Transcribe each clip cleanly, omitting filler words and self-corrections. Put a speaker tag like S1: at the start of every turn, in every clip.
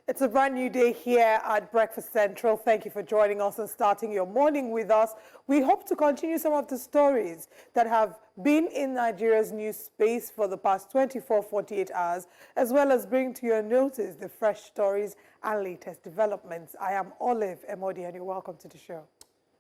S1: It's a brand new day here at Breakfast Central. Thank you for joining us and starting your morning with us. We hope to continue some of the stories that have been in Nigeria's news space for the past 48 hours, as well as bring to your notice the fresh stories and latest developments. I am Olive Emodi, and you're welcome to the show.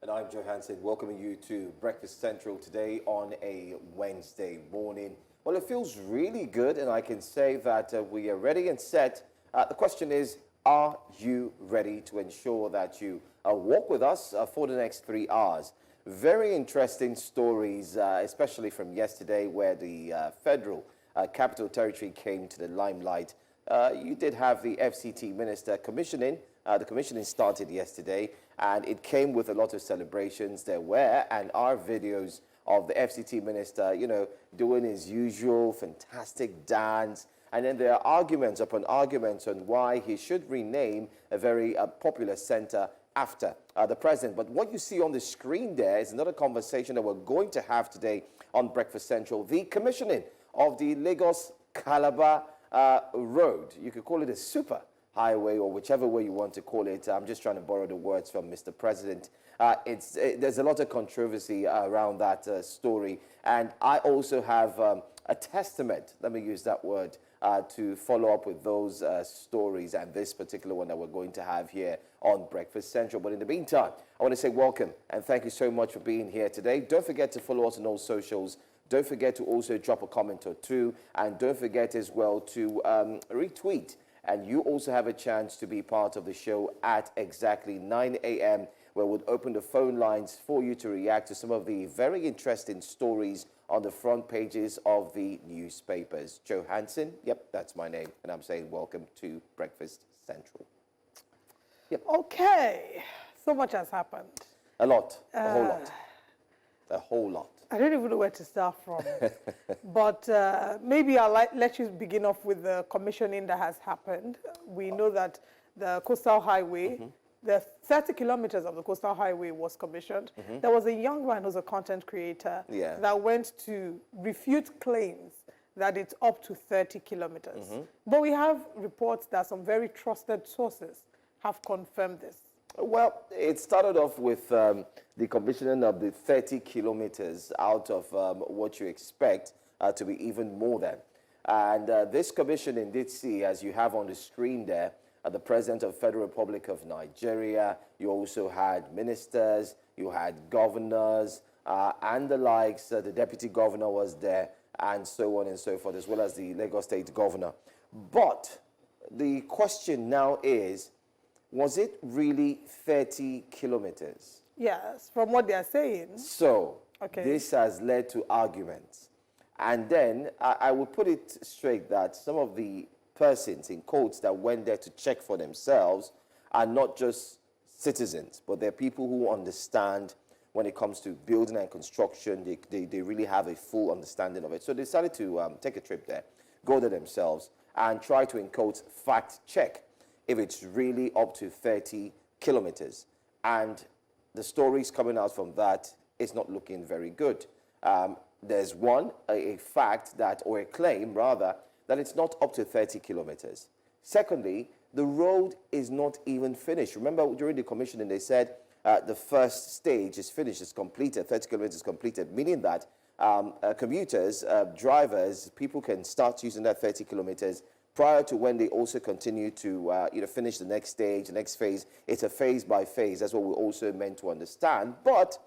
S2: And I'm Joe Hansen, welcoming you to Breakfast Central today on a Wednesday morning. Well, it feels really good, and I can say that we are ready and set. The question is, are you ready to ensure that you walk with us for the next 3 hours? Very interesting stories, especially from yesterday, where the Federal Capital Territory came to the limelight. You did have the FCT Minister commissioning. The commissioning started yesterday, and it came with a lot of celebrations. There were and are videos of the FCT Minister, doing his usual fantastic dance. And then there are arguments upon arguments on why he should rename a very popular center after the president. But what you see on the screen there is another conversation that we're going to have today on Breakfast Central. The commissioning of the Lagos-Calabar road. You could call it a super highway or whichever way you want to call it. I'm just trying to borrow the words from Mr. President. There's a lot of controversy around that story. And I also have a testament, let me use that word, to follow up with those stories and this particular one that we're going to have here on Breakfast Central. But in the meantime, I want to say welcome and thank you so much for being here today. Don't forget to follow us on all socials. Don't forget to also drop a comment or two. And don't forget as well to retweet. And you also have a chance to be part of the show at exactly 9 a.m. where we'll open the phone lines for you to react to some of the very interesting stories on the front pages of the newspapers. Joe Hansen, yep, that's my name, and I'm saying welcome to Breakfast Central. Yep.
S1: Okay, so much has happened.
S2: A lot, a whole lot, a whole lot.
S1: I don't even know where to start from, but maybe I'll let you begin off with the commissioning that has happened. We know that the Coastal Highway, the 30 kilometers of the Coastal Highway was commissioned. There was a young man who's a content creator that went to refute claims that it's up to 30 kilometers. But we have reports that some very trusted sources have confirmed this.
S2: Well, it started off with the commissioning of the 30 kilometers out of what you expect to be even more than. And this commissioning did see, as you have on the screen there, the President of the Federal Republic of Nigeria. You also had ministers, you had governors, and the likes. The deputy governor was there, and so on and so forth, as well as the Lagos State governor. But the question now is, was it really 30 kilometers?
S1: Yes, from what they are saying.
S2: So, this has led to arguments. And then I will put it straight that some of the persons, in quotes, that went there to check for themselves are not just citizens, but they're people who understand when it comes to building and construction. They really have a full understanding of it. So they decided to take a trip there, go there themselves, and try to, in quotes, fact check if it's really up to 30 kilometers. And the stories coming out from that is not looking very good. There's a fact that, or a claim rather, that it's not up to 30 kilometers. Secondly, the road is not even finished. Remember, during the commissioning, they said the first stage is finished, it's completed, 30 kilometers completed, meaning that commuters, drivers, people can start using that 30 kilometers prior to when they also continue to finish the next stage, the next phase. It's a phase by phase. That's what we also meant to understand. But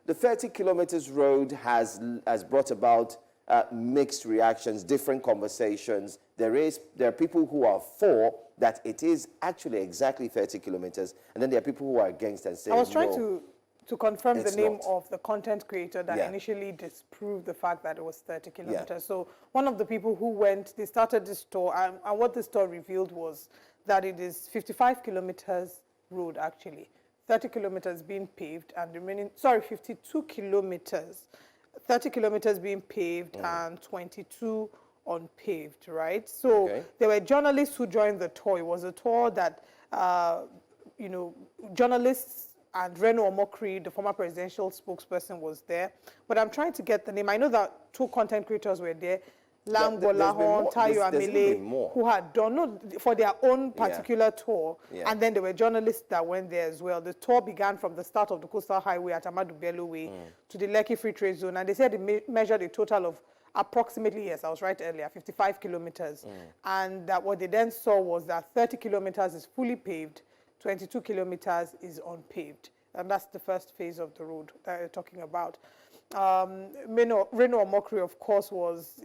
S2: the 30 kilometers road has brought about mixed reactions, different conversations. There are people who are for that it is actually exactly 30 kilometers, and then there are people who are against and say,
S1: I was trying to confirm the name
S2: not.
S1: of the content creator that initially disproved the fact that it was 30 kilometers. So one of the people who went, they started this tour, and what the tour revealed was that it is 55 kilometers road actually, 30 kilometers being paved, and the remaining, 52 kilometers. 30 kilometers being paved and 22 unpaved, right? So there were journalists who joined the tour. It was a tour that, journalists and Reno Omokri, the former presidential spokesperson, was there. But I'm trying to get the name. I know that two content creators were there. Lang
S2: There's been
S1: Bolahon,
S2: more.
S1: Tayo
S2: There's even been
S1: Amele,
S2: more.
S1: who had done no, for their own particular tour.
S2: Yeah.
S1: And then there were journalists that went there as well. The tour began from the start of the Coastal Highway at Amadu Bello Way to the Lekki Free Trade Zone. And they said they measured a total of approximately, yes, I was right earlier, 55 kilometers. And that what they then saw was that 30 kilometers is fully paved, 22 kilometers is unpaved. And that's the first phase of the road that you're talking about. Reno Omokri, of course, was,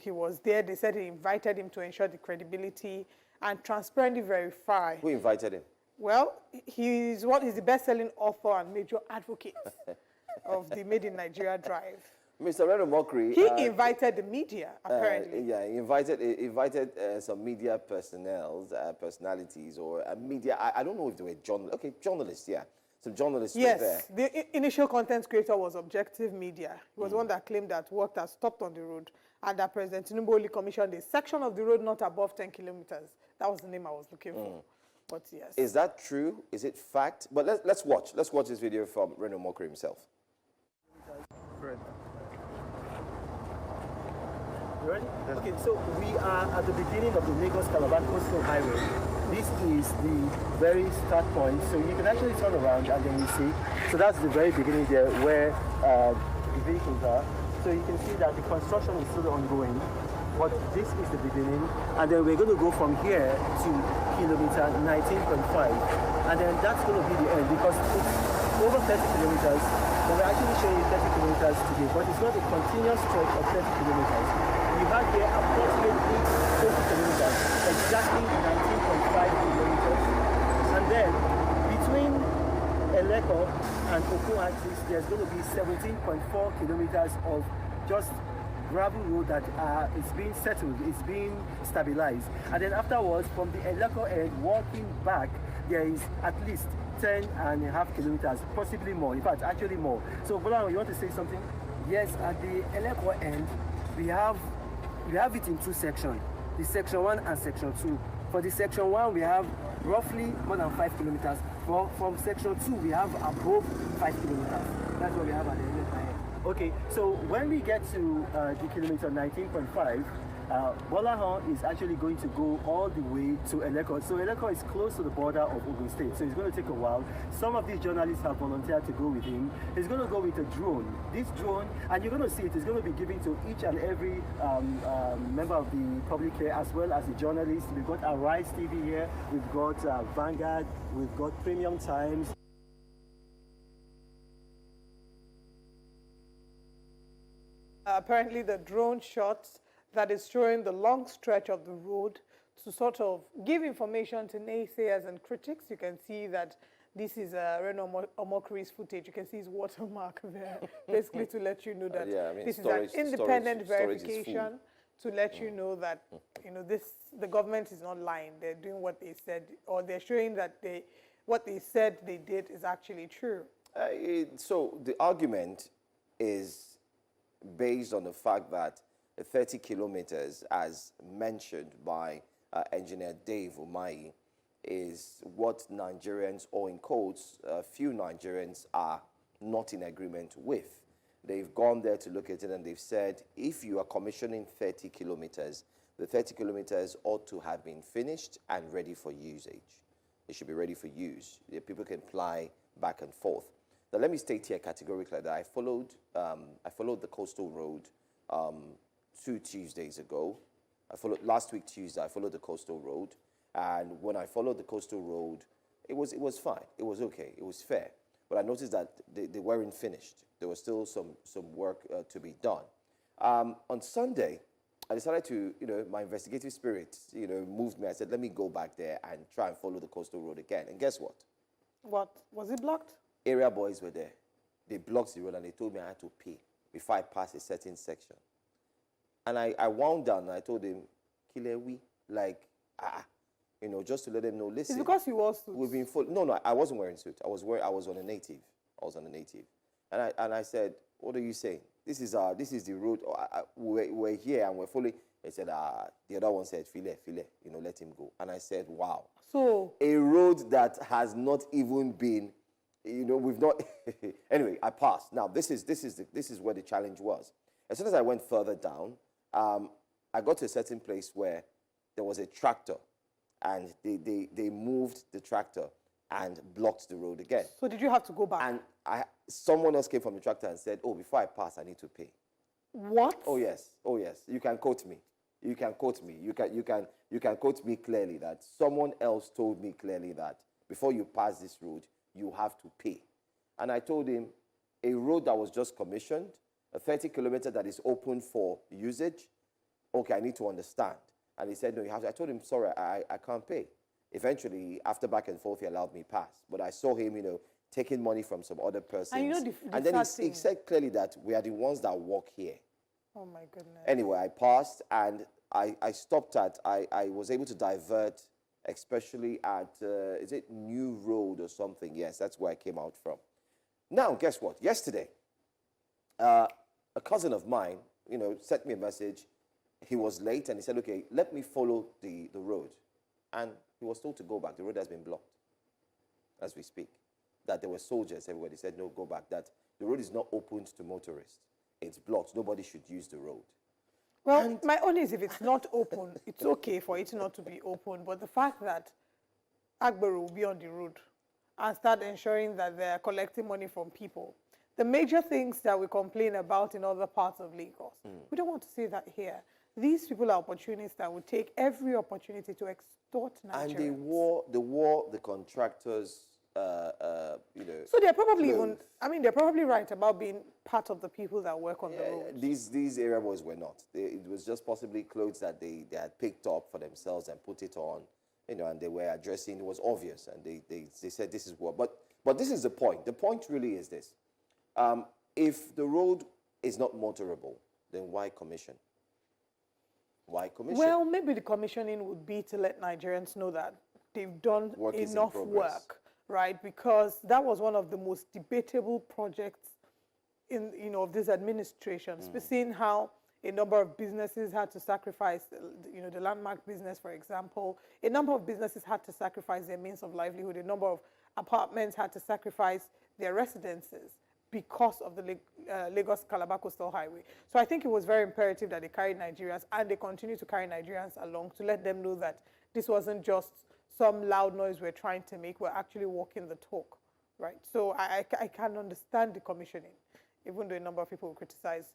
S1: he was there. They said he invited him to ensure the credibility and transparently verify.
S2: Who invited him?
S1: Well, he's the best-selling author and major advocate of the Made in Nigeria drive.
S2: Mr. Reno Omokri.
S1: He invited the media, apparently.
S2: Yeah, he invited some media personalities or media. I don't know if they were journalists. Okay, journalists, yeah. Some journalists were there.
S1: Yes, the initial content creator was Objective Media. He was one that claimed that work had stopped on the road and that President Tinubu only commissioned a section of the road not above 10 kilometers. That was the name I was looking for. But yes.
S2: Is that true? Is it fact? But let's watch. Let's watch this video from Reno Omokri himself.
S3: Correct. You ready? Yes. Okay, so we are at the beginning of the Lagos-Calabar Coastal Highway. This is the very start point, so you can actually turn around and then you see. So that's the very beginning there where the vehicles are. So you can see that the construction is still ongoing, but this is the beginning. And then we're going to go from here to kilometer 19.5. And then that's going to be the end because it's over 30 kilometers. But we're actually showing you 30 kilometers today, but it's not a continuous stretch of 30 kilometers. You have here approximately 20 kilometers, exactly 19.5 kilometers. And then between Eleko and Oku axis, there's going to be 17.4 kilometers of just gravel road that is being settled, is being stabilized. And then afterwards, from the Eleko end, walking back, there is at least 10.5 kilometers, possibly more, in fact, actually more. So, Bola, you want to say something?
S4: Yes, at the Eleko end, we have it in two sections, the section 1 and section 2. For the section 1, we have roughly more than 5 kilometers. From section 2, we have above 5 kilometers. That's what we have at the Eleko end.
S3: Okay, so when we get to the kilometer 19.5, Bolahon is actually going to go all the way to Eleko. So Eleko is close to the border of Ogun State, so it's going to take a while. Some of these journalists have volunteered to go with him. He's going to go with a drone. This drone, and you're going to see it, is going to be given to each and every member of the public here, as well as the journalists. We've got Arise TV here, we've got Vanguard, we've got Premium Times.
S1: Apparently the drone shots that is showing the long stretch of the road to sort of give information to naysayers and critics. You can see that this is Reno Omokri's footage. You can see his watermark there, basically to let you know that this is an independent verification to let you know that the government is not lying. They're doing what they said, or they're showing that what they said they did is actually true.
S2: So the argument is based on the fact that 30 kilometers, as mentioned by engineer Dave Umahi, is what Nigerians, or in quotes, few Nigerians are not in agreement with. They've gone there to look at it and they've said, if you are commissioning 30 kilometers, the 30 kilometers ought to have been finished and ready for usage. It should be ready for use. People can fly back and forth. Now, let me state here categorically that I followed the coastal road 2 Tuesdays ago. Last week Tuesday, I followed the coastal road, and when I followed the coastal road, it was fine. It was okay. It was fair. But I noticed that they weren't finished. There was still some work to be done. On Sunday, I decided to, my investigative spirit, moved me. I said, let me go back there and try and follow the coastal road again. And guess what?
S1: What? Was it blocked?
S2: Area boys were there. They blocked the road and they told me I had to pay before I passed a certain section. And I wound down and I told him, Kilewi, just to let them know, listen.
S1: It's because you wore suits.
S2: We've been full. No, I wasn't wearing suit. I was on a native. And I said, what are you saying? This is the road. We're here and we're fully. They said, the other one said, file, let him go. And I said, wow.
S1: So
S2: a road that has not even been, we've not. Anyway, I passed. Now this is where the challenge was. As soon as I went further down, I got to a certain place where there was a tractor, and they moved the tractor and blocked the road again.
S1: So did you have to go back?
S2: And someone else came from the tractor and said, oh, before I pass, I need to pay.
S1: What?
S2: Oh, yes. Oh, yes. You can quote me. You can quote me. You can quote me clearly that someone else told me clearly that before you pass this road, you have to pay. And I told him, a road that was just commissioned, a 30-kilometer that is open for usage, okay, I need to understand. And he said, no, you have to. I told him, sorry, I can't pay. Eventually, after back and forth, he allowed me pass. But I saw him, taking money from some other person.
S1: And
S2: and then he said clearly that we are the ones that walk here.
S1: Oh, my goodness.
S2: Anyway, I passed, and I stopped I was able to divert, especially at, is it New Road or something? Yes, that's where I came out from. Now, guess what? Yesterday, a cousin of mine, sent me a message. He was late, and he said, okay, let me follow the road. And he was told to go back. The road has been blocked as we speak. That there were soldiers everywhere. They said, no, go back. That the road is not opened to motorists. It's blocked. Nobody should use the road.
S1: Well, my own is if it's not open, it's okay for it not to be open. But the fact that Agbero will be on the road and start ensuring that they're collecting money from people. The major things that we complain about in other parts of Lagos, we don't want to see that here. These people are opportunists that would take every opportunity to extort Nigerians.
S2: And they wore the contractors,
S1: So they're probably they're probably right about being part of the people that work on the road.
S2: These area boys were not. It was just possibly clothes that they had picked up for themselves and put it on, and they were addressing. It was obvious, and they said this is what. But this is the point. The point really is this: if the road is not motorable, then why commission? Why commission?
S1: Well, maybe the commissioning would be to let Nigerians know that they've done enough work, right? Because that was one of the most debatable projects of this administration. Seeing how a number of businesses had to sacrifice, the landmark business, for example. A number of businesses had to sacrifice their means of livelihood. A number of apartments had to sacrifice their residences because of the Lagos-Calabar Coastal Highway. So I think it was very imperative that they carried Nigerians, and they continue to carry Nigerians along to let them know that this wasn't just some loud noise we're trying to make, we're actually walking the talk, right? So I can understand the commissioning, even though a number of people will criticize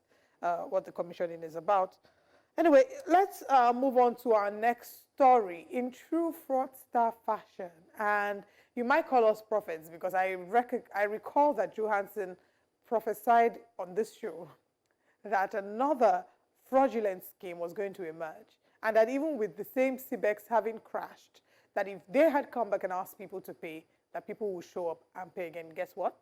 S1: what the commissioning is about. Anyway, let's move on to our next story in true fraudster fashion. And you might call us prophets, because I recall that Johansson prophesied on this show that another fraudulent scheme was going to emerge, and that even with the same CBEX having crashed, that if they had come back and asked people to pay, that people will show up and pay again. Guess what?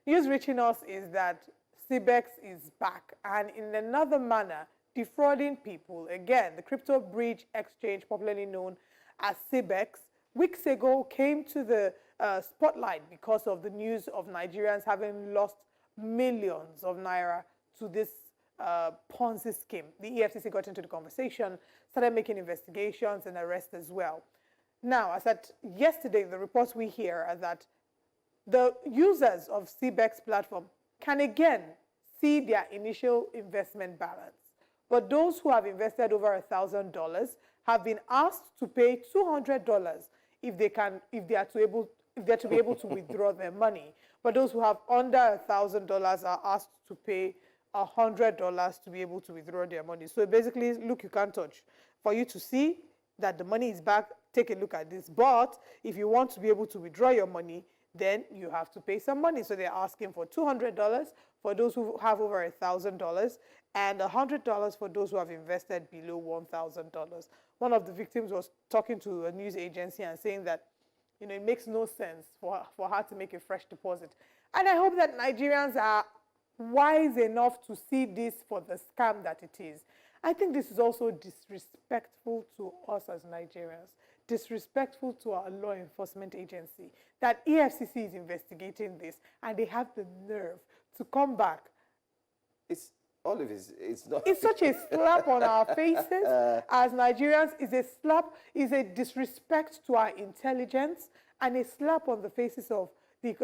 S1: News reaching us is that CBEX is back, and in another manner, defrauding people. Again, the crypto bridge exchange, popularly known as CBEX, weeks ago came to the spotlight because of the news of Nigerians having lost millions of naira to this Ponzi scheme. The EFCC got into the conversation, started making investigations and arrests as well. Now, as at yesterday, the reports we hear are that the users of CBEX platform can again see their initial investment balance. But those who have invested over $1,000 have been asked to pay $200 if they are to be able to withdraw their money. But those who have under $1,000 are asked to pay $100 to be able to withdraw their money. So basically, look, you can't touch. For you to see that the money is back, take a look at this. But if you want to be able to withdraw your money, then you have to pay some money. So they're asking for $200 for those who have over $1,000 and $100 for those who have invested below $1,000. One of the victims was talking to a news agency and saying that, it makes no sense for her to make a fresh deposit. And I hope that Nigerians are wise enough to see this for the scam that it is. I think this is also disrespectful to us as Nigerians, disrespectful to our law enforcement agency, that EFCC is investigating this, and they have the nerve to come back.
S2: It's not.
S1: It's such a slap on our faces as Nigerians. It's a slap, it's a disrespect to our intelligence, and a slap on the faces of the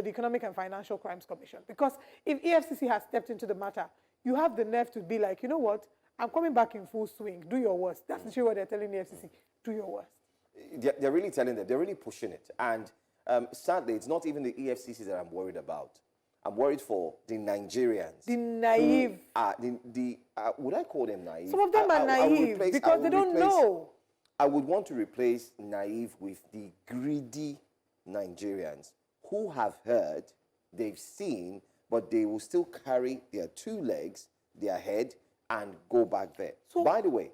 S1: Economic and Financial Crimes Commission. Because if EFCC has stepped into the matter, you have the nerve to be like, you know what, I'm coming back in full swing. Do your worst. That's the what they're telling the FCC. Do your worst.
S2: They're really telling them. They're really pushing it. And sadly, it's not even the EFCC that I'm worried about. I'm worried for the Nigerians.
S1: The naive.
S2: Would I call them naive?
S1: Some of them are naive because they don't know.
S2: I would want to replace naive with the greedy Nigerians who have heard, they've seen, but they will still carry their two legs, their head, and go back there. So, by the way,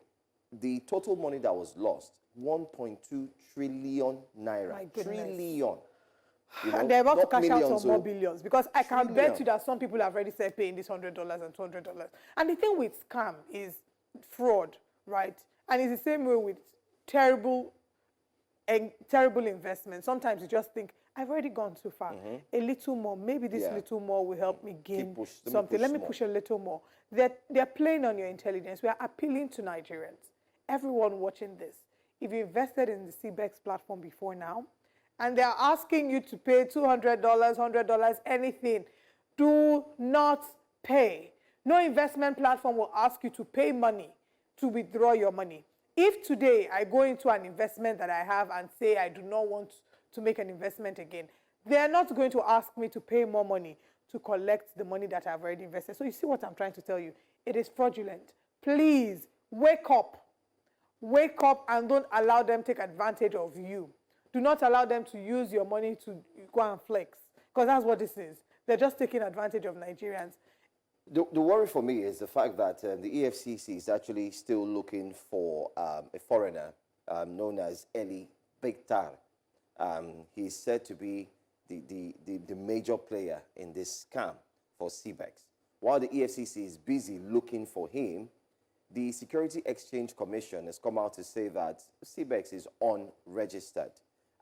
S2: the total money that was lost, 1.2 trillion naira.
S1: My goodness.
S2: Trillion. You know,
S1: And they're about to
S2: not
S1: cash out
S2: millions,
S1: some more billions because I can bet you that some people have already started paying this $100 and $200. And the thing with scam is fraud, right? And it's the same way with terrible investment. Sometimes you just think, I've already gone too far. A little more, maybe this little more will help me gain something. Let me push a little more. They're playing on your intelligence. We are appealing to Nigerians, everyone watching this. If you invested in the CBEX platform before now, and they're asking you to pay $200, $100, anything, do not pay. No investment platform will ask you to pay money to withdraw your money. If today I go into an investment that I have and say I do not want to make an investment again, they're not going to ask me to pay more money to collect the money that I've already invested. So you see what I'm trying to tell you? It is fraudulent. Please, wake up. Wake up and don't allow them to take advantage of you. Do not allow them to use your money to go and flex, because that's what this is. They're just taking advantage of Nigerians.
S2: The worry for me is the fact that the EFCC is actually still looking for a foreigner known as Eli Bektar. He's said to be the major player in this scam for CBEX. While the EFCC is busy looking for him, the Security Exchange Commission has come out to say that CBEX is unregistered.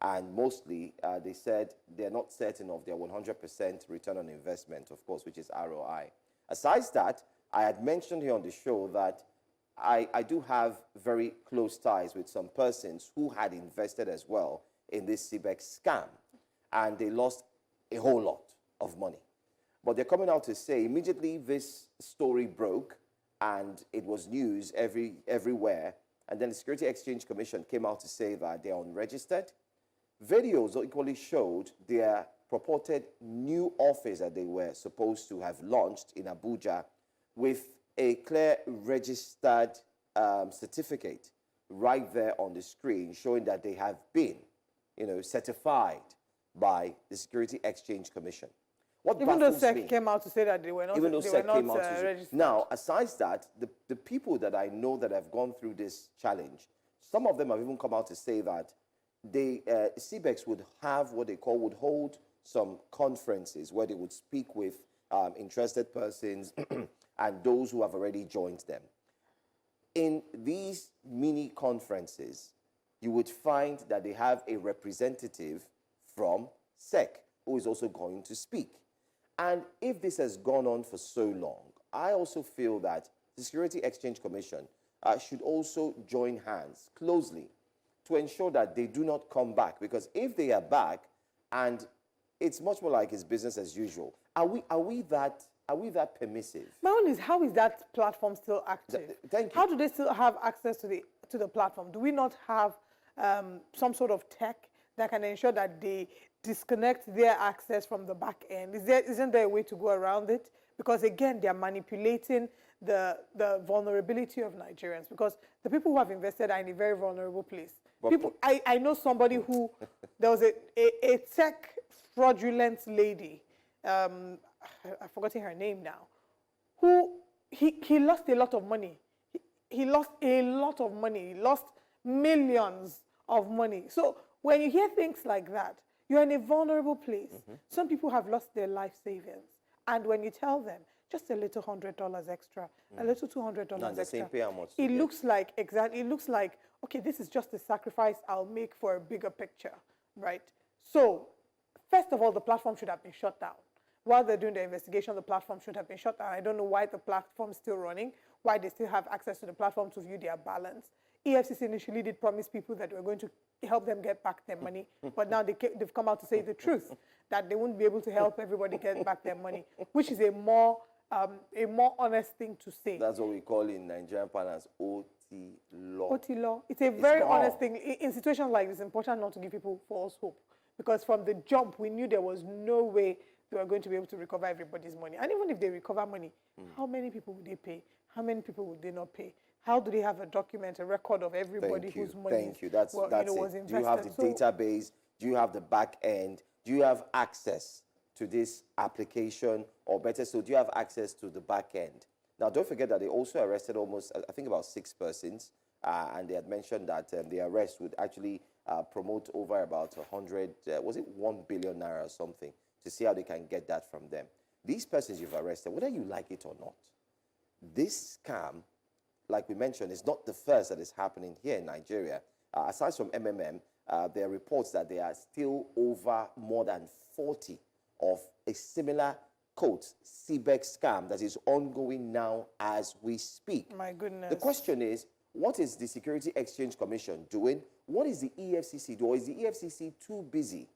S2: And mostly, they said they're not certain of their 100% return on investment, of course, which is ROI. Aside that, I had mentioned here on the show that I do have very close ties with some persons who had invested as well in this CBEX scam. And they lost a whole lot of money. But they're coming out to say immediately this story broke and it was news everywhere. And then the Security Exchange Commission came out to say that they're unregistered. Videos equally showed their purported new office that they were supposed to have launched in Abuja with a clear registered certificate right there on the screen showing that they have been, certified by the Security Exchange Commission.
S1: Even though SEC came out to say that they were not, registered.
S2: Now, aside that, the people that I know that have gone through this challenge, some of them have even come out to say that CBEX would would hold some conferences where they would speak with interested persons and those who have already joined them. In these mini conferences, you would find that they have a representative from SEC who is also going to speak. And if this has gone on for so long, I also feel that the Security Exchange Commission should also join hands closely to ensure that they do not come back. Because if they are back, and it's much more like it's business as usual, are we that permissive?
S1: My own is, how is that platform still active?
S2: Thank you.
S1: How do they still have access to the platform? Do we not have some sort of tech that can ensure that they disconnect their access from the back end? Isn't there a way to go around it? Because again, they are manipulating the vulnerability of Nigerians, because the people who have invested are in a very vulnerable place. I know somebody who, there was a tech fraudulent lady, I've forgotten her name now, who he lost a lot of money. He lost a lot of money. He lost millions of money. So when you hear things like that, you're in a vulnerable place. Some people have lost their life savings. And when you tell them, just a little $100 extra, a little $200 extra, it looks like, okay, this is just a sacrifice I'll make for a bigger picture, right? So, first of all, the platform should have been shut down. While they're doing the investigation, the platform should have been shut down. I don't know why the platform is still running, why they still have access to the platform to view their balance. EFCC initially did promise people that they were going to help them get back their money, but now they've come out to say the truth, that they won't be able to help everybody get back their money, which is a more a more honest thing to say.
S2: That's what we call in Nigerian parlance OT law.
S1: OT law. It's a very
S2: law.
S1: honest thing. In situations like this, it's important not to give people false hope, because from the jump, we knew there was no way they were going to be able to recover everybody's money. And even if they recover money, how many people would they pay? How many people would they not pay? How do they have a document, a record of everybody whose money
S2: Thank you. That's
S1: was
S2: it.
S1: invested?
S2: Do you have the database? Do you have the back end? Do you have access to this application? Or better still, do you have access to the back end? Now, don't forget that they also arrested almost, I think, about 6 persons. And they had mentioned that the arrest would actually promote over about 100, was it 1 billion naira or something, to see how they can get that from them. These persons you've arrested, whether you like it or not, this scam, like we mentioned, is not the first that is happening here in Nigeria. Aside from MMM, there are reports that there are still over more than 40 of a similar, quote, CBEX scam that is ongoing now as we speak.
S1: My goodness.
S2: The question is, what is the Security Exchange Commission doing? What is the EFCC doing? Or is the EFCC too busy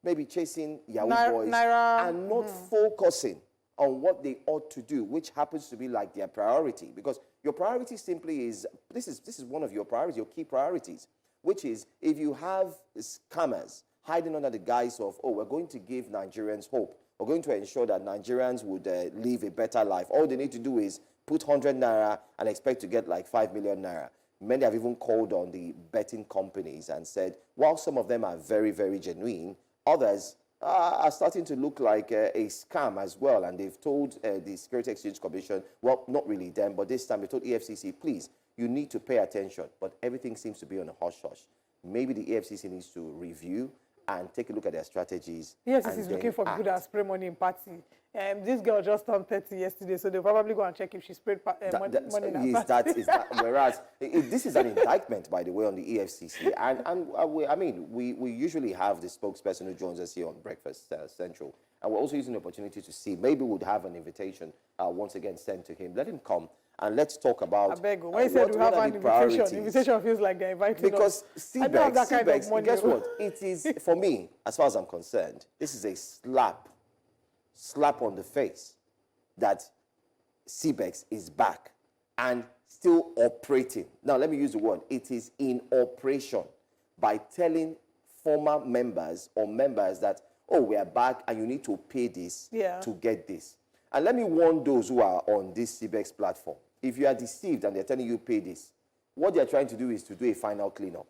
S2: maybe chasing Yahoo boys and not focusing on what they ought to do, which happens to be like their priority? Because your priority simply is, this is one of your priorities, your key priorities, which is if you have scammers hiding under the guise of, oh, we're going to give Nigerians hope, we're going to ensure that Nigerians would live a better life. All they need to do is put 100 naira and expect to get like 5 million naira. Many have even called on the betting companies and said, while some of them are very, very genuine, others are starting to look like a scam as well. And they've told the Security Exchange Commission, well, not really them, but this time they told EFCC, please, you need to pay attention. But everything seems to be on a hush-hush. Maybe the EFCC needs to review and take a look at their strategies.
S1: Yes, is looking for people that spray money in party. This girl just turned 30 yesterday, so they'll probably go and check if she sprayed money in her party.
S2: Whereas this is an indictment, by the way, on the EFCC. We usually have the spokesperson who joins us here on Breakfast Central. And we're also using the opportunity to see, maybe we'd have an invitation once again sent to him. Let him come. And let's talk about.
S1: I beg you. When you said we have an invitation feels like they're inviting
S2: because
S1: us.
S2: CBEX,
S1: I don't have that kind of money.
S2: Guess what? It is, for me, as far as I'm concerned, this is a slap on the face that CBEX is back and still operating. Now, let me use the word. It is in operation by telling former members or members that, oh, we are back and you need to pay this to get this. And let me warn those who are on this CBEX platform. If you are deceived and they're telling you pay this, what they're trying to do is to do a final cleanup.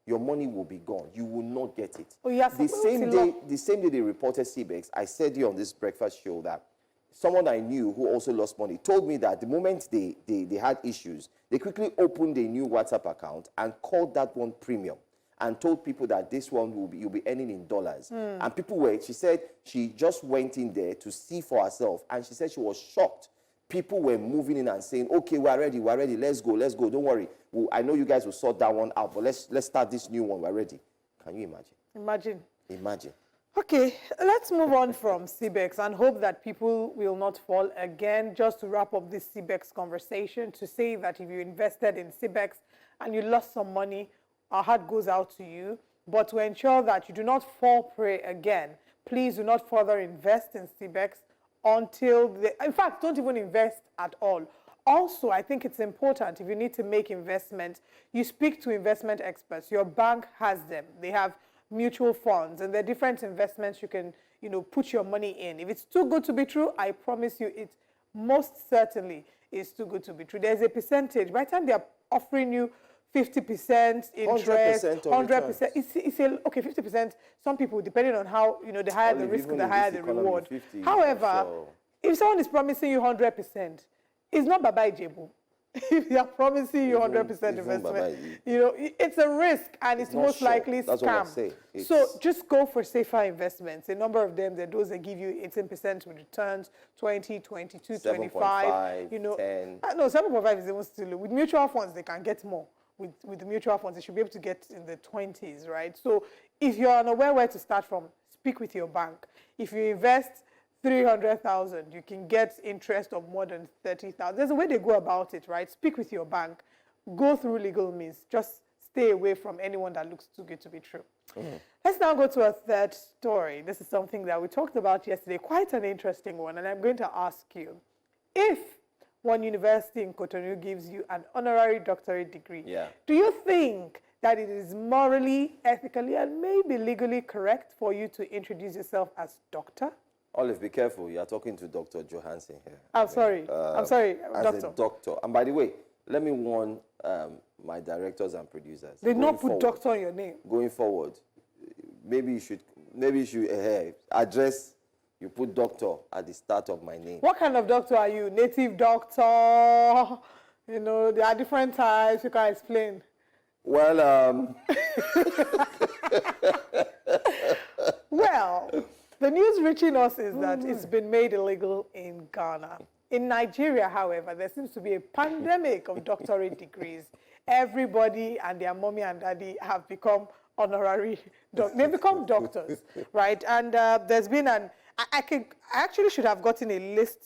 S2: Your money will be gone. You will not get it.
S1: Oh, yes,
S2: the same day they reported CBEX, I said here on this breakfast show that someone I knew who also lost money told me that the moment they had issues, they quickly opened a new WhatsApp account and called that one premium and told people that this one you'll be earning in dollars. And people she said she just went in there to see for herself, and she said she was shocked. People were moving in and saying, okay, we're ready, let's go, don't worry. I know you guys will sort that one out, but let's start this new one, we're ready. Can you imagine? Imagine.
S1: Okay, let's move on from CBEX and hope that people will not fall again. Just to wrap up this CBEX conversation, to say that if you invested in CBEX and you lost some money, our heart goes out to you. But to ensure that you do not fall prey again, please do not further invest in CBEX until in fact, don't even invest at all. Also, I think it's important, if you need to make investments, you speak to investment experts. Your bank has them. They have mutual funds, and there are different investments you can, put your money in. If it's too good to be true, I promise you it most certainly is too good to be true. There's a percentage. By the time they're offering you 50% interest, 100%. It's okay, 50%. Some people, depending on how, the higher the risk, the higher the reward. However, if someone is promising you 100%, it's not Baba Ijebu. If they are promising you 100% investment, it's a risk and it's most likely scam. So just go for safer investments. A number of them, those that give you 18% with returns, 20, 22, 25.
S2: 10.
S1: No, 7.5 is even still low. With mutual funds, they can get more. With the mutual funds, they should be able to get in the 20s, right? So if you're unaware where to start from, speak with your bank. If you invest 300,000, you can get interest of more than 30,000. There's a way they go about it, right? Speak with your bank. Go through legal means. Just stay away from anyone that looks too good to be true. Let's now go to a third story. This is something that we talked about yesterday, quite an interesting one, and I'm going to ask you, if one university in Cotonou gives you an honorary doctorate degree, do you think that it is morally, ethically, and maybe legally correct for you to introduce yourself as doctor?
S2: Olive, be careful. You are talking to Dr. Johansson here.
S1: I'm sorry,
S2: as
S1: doctor.
S2: a doctor. And by the way, let me warn my directors and producers.
S1: They not put doctor on your name.
S2: Going forward, maybe you should address, you put doctor at the start of my name.
S1: What kind of doctor are you? Native doctor? You know, there are different types. You can explain.
S2: Well,
S1: well, the news reaching us is that it's been made illegal in Ghana. In Nigeria, however, there seems to be a pandemic of doctorate degrees. Everybody and their mommy and daddy have become honorary, they've become doctors, right? And there's been I actually should have gotten a list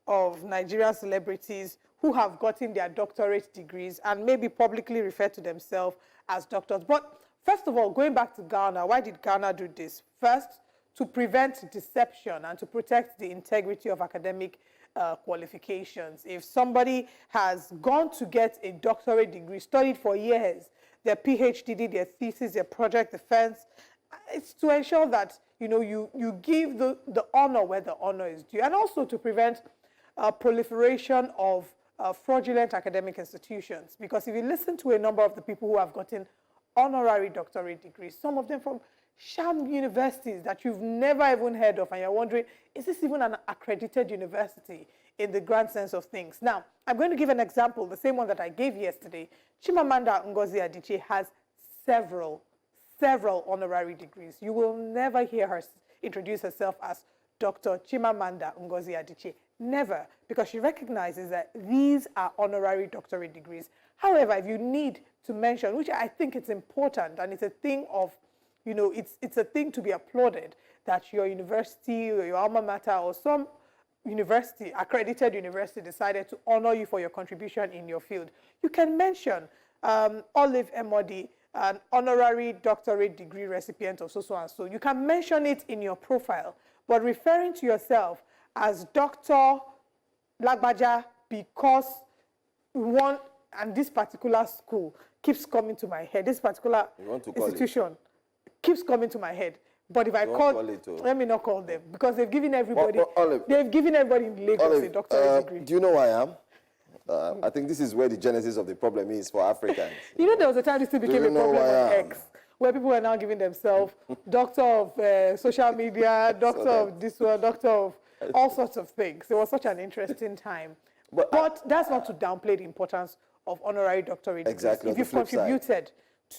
S1: of Nigerian celebrities who have gotten their doctorate degrees and maybe publicly refer to themselves as doctors. But first of all, going back to Ghana, why did Ghana do this? First, to prevent deception and to protect the integrity of academic qualifications. If somebody has gone to get a doctorate degree, studied for years, their PhD, their thesis, their project defense, it's to ensure that you give the honor where the honor is due, and also to prevent proliferation of fraudulent academic institutions. Because if you listen to a number of the people who have gotten honorary doctorate degrees, some of them from sham universities that you've never even heard of, and you're wondering, is this even an accredited university in the grand sense of things? Now, I'm going to give an example, the same one that I gave yesterday. Chimamanda Ngozi Adichie has several honorary degrees. You will never hear her introduce herself as Dr. Chimamanda Ngozi Adichie. Never, because she recognizes that these are honorary doctorate degrees. However, if you need to mention, which I think it's important, and it's a thing of, it's a thing to be applauded, that your university or your alma mater or some university, accredited university, decided to honor you for your contribution in your field. You can mention Olive Emodi, an honorary doctorate degree recipient of so and so. You can mention it in your profile, but referring to yourself as Dr. Lagbaja because one and this particular school keeps coming to my head, this particular institution keeps coming to my head. But if I let me not call them, because they've given everybody, they've given everybody in Lagos a doctorate degree.
S2: Do you know who I am? I think this is where the genesis of the problem is for Africans.
S1: There was a time this thing became a problem on X, where people were now giving themselves doctor of social media, doctor of this one, doctor of all sorts of things. It was such an interesting time. But that's not to downplay the importance of honorary doctorate degrees.
S2: Exactly.
S1: If you've contributed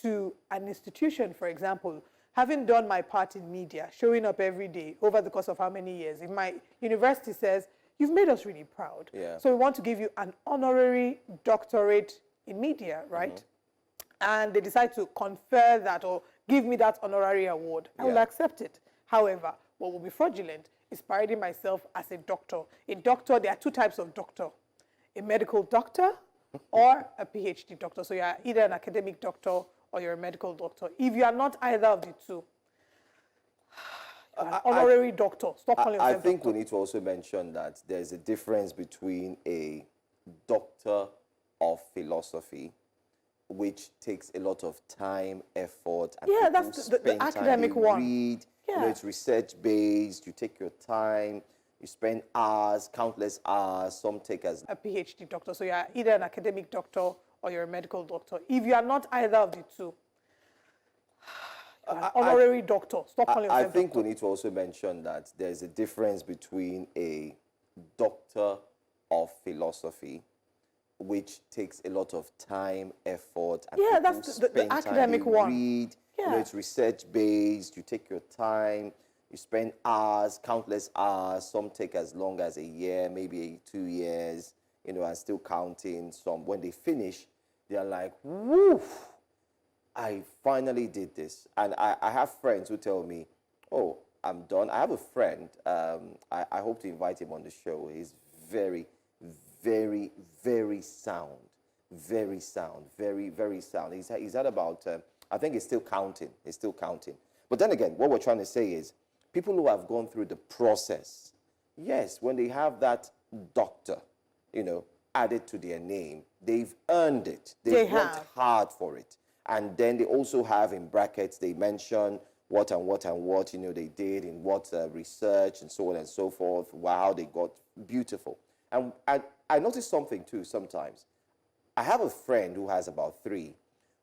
S1: to an institution, for example, having done my part in media, showing up every day over the course of how many years, if my university says, you've made us really proud. So we want to give you an honorary doctorate in media, right? And they decide to confer that or give me that honorary award. I will accept it. However, what will be fraudulent is parading myself as a doctor. A doctor, there are two types of doctor. A medical doctor or a PhD doctor. So you're either an academic doctor or you're a medical doctor. If you are not either of the two, an honorary doctor. Stop calling yourself
S2: I think
S1: doctor.
S2: we need to also mention that there's a difference between a doctor of philosophy, which takes a lot of time, effort, and
S1: that's the academic one.
S2: Read, it's research-based, you take your time, you spend hours, countless hours, some take as
S1: a PhD doctor. So you're either an academic doctor or you're a medical doctor. If you are not either of the two, an honorary doctor. Stop calling yourself
S2: I think
S1: doctor.
S2: we need to also mention that there's a difference between a doctor of philosophy, which takes a lot of time, effort, and
S1: that's the academic one.
S2: Read, it's research-based, you take your time, you spend hours, countless hours, some take as long as a year, maybe 2 years, and still counting. Some, when they finish, they're like, woo, I finally did this. And I have friends who tell me, oh, I'm done. I have a friend, I hope to invite him on the show. He's very, very, very sound, very sound, very, very sound. He's had about, I think it's still counting. It's still counting. But then again, what we're trying to say is people who have gone through the process, yes, when they have that doctor, added to their name, they've earned it. They've worked hard for it. And then they also have in brackets, they mention what and what and what, they did in what research and so on and so forth. Wow, they got beautiful. And I noticed something too sometimes. I have a friend who has about 3,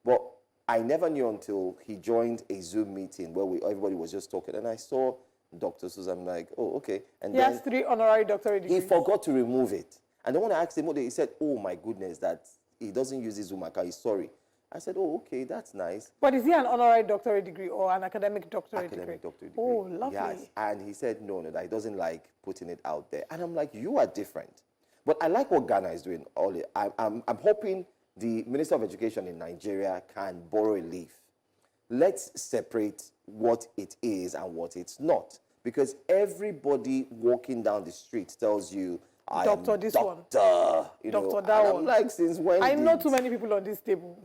S2: but I never knew until he joined a Zoom meeting where everybody was just talking. And I saw Dr. Susan. I'm like, oh, okay. And
S1: he has 3 honorary doctorate degrees.
S2: He forgot to remove it. And then when I asked him, he said, oh my goodness, that he doesn't use his Zoom account. He's sorry. I said, oh, okay, that's nice.
S1: But is he an honorary doctorate degree or an academic doctorate degree?
S2: Academic doctorate degree.
S1: Oh, lovely.
S2: Yes. And he said, no, that he doesn't like putting it out there. And I'm like, you are different. But I like what Ghana is doing. I'm hoping the Minister of Education in Nigeria can borrow a leaf. Let's separate what it is and what it's not. Because everybody walking down the street tells you,
S1: Doctor, this one.
S2: Doctor,
S1: Doctor, that one.
S2: I'm like, since when?
S1: I know too many people on this table.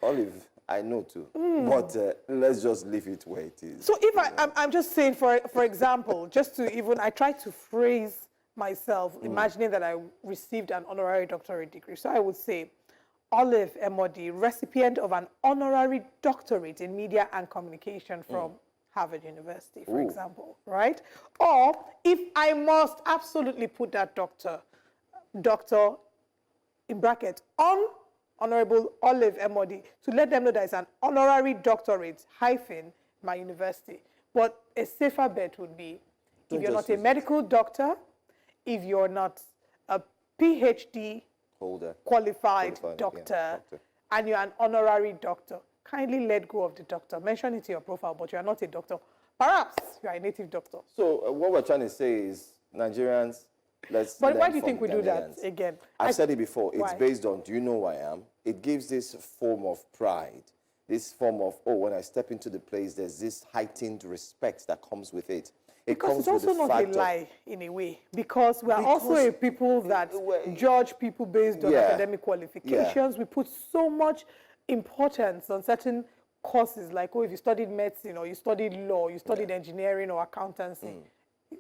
S2: Olive, I know too. But let's just leave it where it is.
S1: So if I'm just saying, for example, just to even, I try to phrase myself, imagining that I received an honorary doctorate degree. So I would say, Olive Emodi, recipient of an honorary doctorate in media and communication from Harvard University, for example, right? Or if I must absolutely put that doctor in bracket on Honorable Olive Emodi to let them know that it's an honorary doctorate hyphen my university. But a safer bet would be if you're not a medical doctor, if you're not a PhD holder, qualified doctor, and you're an honorary doctor, kindly let go of the doctor. Mention it to your profile, but you are not a doctor. Perhaps you are a native doctor.
S2: So what we're trying to say is, Nigerians, let's
S1: But why do you think we do that again?
S2: I've said it before. It's
S1: why?
S2: Based on, do you know who I am? It gives this form of pride, this form of, when I step into the place, there's this heightened respect that comes with it.
S1: Because it's also not a lie in a way, because we are also a people that judge people based on academic qualifications. We put so much importance on certain courses, like, if you studied medicine, or you studied law, you studied engineering or accountancy.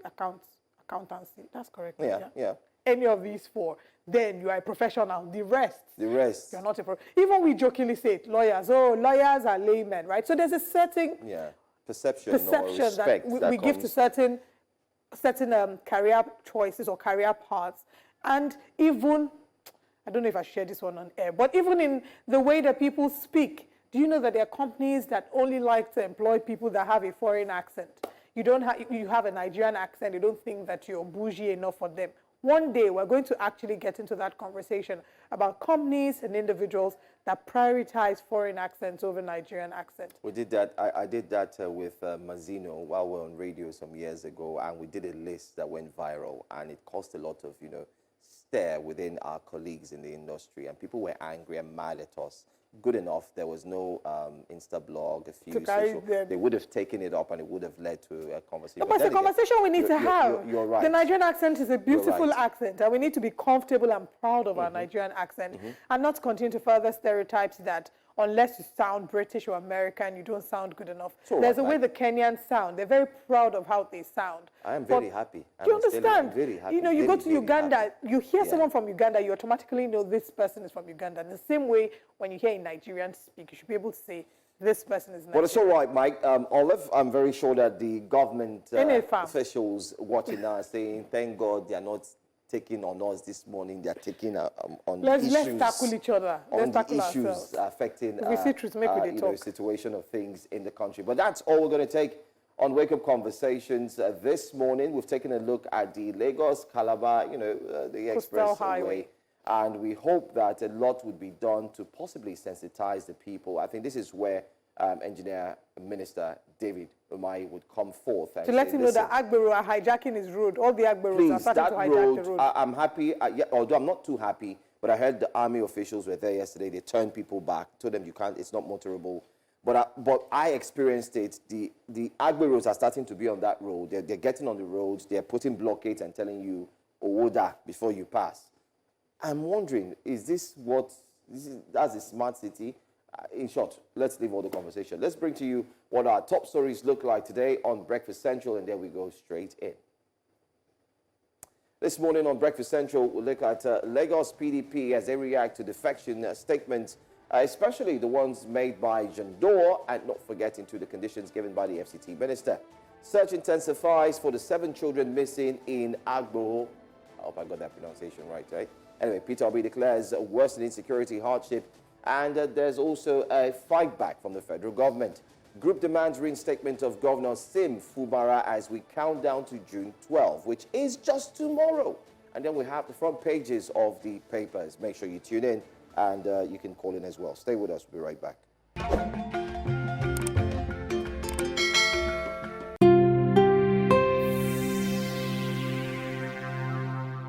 S1: Accountancy, that's correct.
S2: Yeah.
S1: Any of these 4, then you are a professional. The rest.
S2: You're
S1: not a professional. Even we jokingly say it, lawyers lawyers are laymen, right? So there's a certain perception or respect that we give to certain career choices or career paths. And even, I don't know if I share this one on air, but even in the way that people speak, do you know that there are companies that only like to employ people that have a foreign accent? You have a Nigerian accent, you don't think that you're bougie enough for them. One day, we're going to actually get into that conversation about companies and individuals that prioritize foreign accents over Nigerian accent.
S2: We did that. I did that with Mazino while we were on radio some years ago, and we did a list that went viral, and it caused a lot of, stir within our colleagues in the industry, and people were angry and mad at us. Good enough, there was no Insta blog, a few social. They would have taken it up and it would have led to a conversation.
S1: No, but it's a conversation we need to have.
S2: You're right.
S1: The Nigerian accent is a beautiful accent, and we need to be comfortable and proud of our Nigerian accent and not continue to further stereotypes that unless you sound British or American, you don't sound good enough. There's a way the Kenyans sound. They're very proud of how they sound.
S2: I am very happy.
S1: Do you understand?
S2: I'm very happy.
S1: You go to Uganda, you hear someone from Uganda, you automatically know this person is from Uganda. In the same way, when you hear a Nigerian speak, you should be able to say, this person is Nigerian.
S2: Well, it's all right, Mike. Olive, I'm very sure that the government officials watching now are saying, thank God they are not taking on us this morning. They are taking on issues. Let's
S1: tackle each other.
S2: Let's tackle issues ourselves. Affecting the situation of things in the country. But that's all we're going to take on Wake Up Conversations this morning. We've taken a look at the Lagos-Calabar, the expressway. And we hope that a lot would be done to possibly sensitize the people. I think this is where Engineer Minister David Umahi would come forth. And
S1: to let him know that Agbero are hijacking his road. All the Agberos are starting to hijack the road.
S2: I'm happy, although I'm not too happy, but I heard the army officials were there yesterday. They turned people back, told them it's not motorable. But I experienced it. The Agberos are starting to be on that road. They're getting on the roads. They're putting blockades and telling you, Owoda, before you pass. I'm wondering, is this what That's a smart city. In short, let's leave all the conversation. Let's bring to you what our top stories look like today on Breakfast Central, and then we go straight in. This morning on Breakfast Central, we'll look at Lagos PDP as they react to defection statements, especially the ones made by Jandor, and not forgetting to the conditions given by the FCT minister. Search intensifies for the 7 children missing in Agbo. I hope I got that pronunciation right? Anyway, Peter Obi declares worsening security hardship, and there's also a fight back from the federal government. Group demands reinstatement of Governor Sim Fubara as we count down to June 12, which is just tomorrow. And then we have the front pages of the papers. Make sure you tune in, and you can call in as well. Stay with us. We'll be right back.